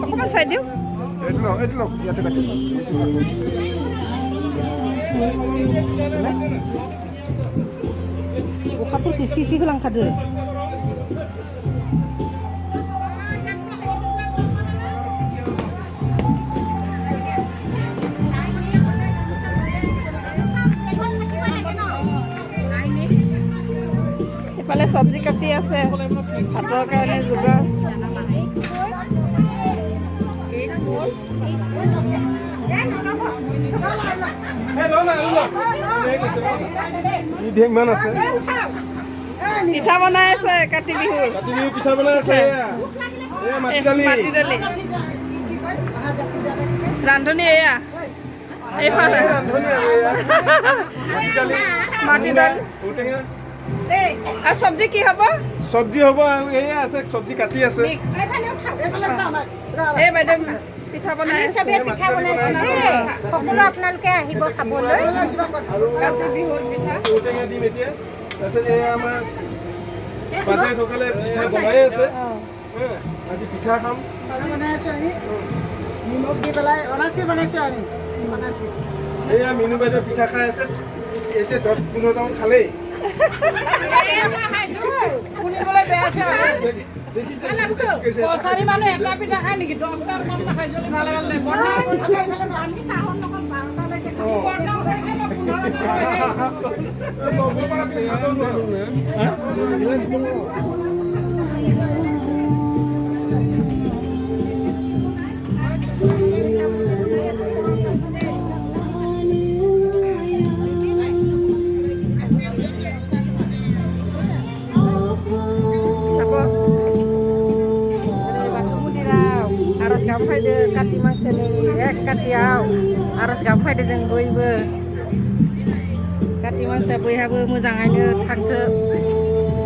অকণমান চাই দিওঁ अखाफोरखौ इसे इसे होलांखादो এফালে চব্জি কাটি আছে ভাতৰ কাৰণে যোগাৰ পিঠা বনাই আছে কাতি বিহু পিঠা বনাই আছে মাটি দালি ৰান্ধনী এয়া এইফালে মাটি দালি আৰু চব্জি কি হ'ব চব্জি হ'ব আৰু এয়া আছে চব্জি কাটি আছে এই বাইদেউ পিঠা বনাই আছে পিঠা বনাইছে সকলো আপোনালোকে আহিব খাবলৈ কাতি বিহুৰ পিঠা ঔটেঙা দিম এতিয়া তাৰপিছত এয়া আমাৰ বাজাৰসকলে পিঠা বনাই আছে আজি পিঠা খাম বনাই আছোঁ আমি নিমখ দি পেলাই বনাইছোঁ আমি এয়া মিনু বাইদেউ পিঠা খাই আছে এতিয়া 10-15টামান খালেই মানুহ এটা পিঠা খাই নেকি 10টাৰ কম নাখাই যদি ভালে ভালে गाबफैदो काति मासनि एक कातियाव आरज गाबफैदो जों बयबो काति मासआ बयहाबो मोजाङैनो थांथो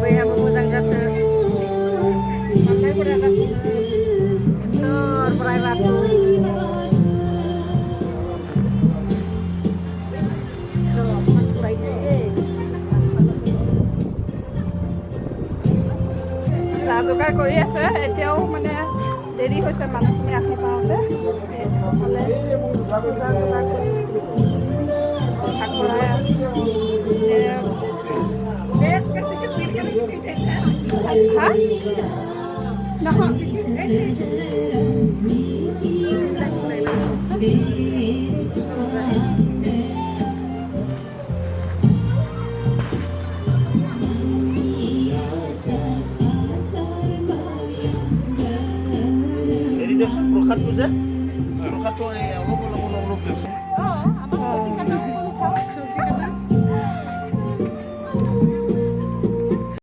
बयहाबो मोजां जाथो साननायफोरा जाफुङो इसोर बोराइ बाथौ যোগাৰ কৰি আছে এতিয়াও মানে দেৰি হৈছে মানুহখিনি আহি পাওঁতে প্ৰসাদটো যে প্ৰসাদটো অলপ দিয়কচোন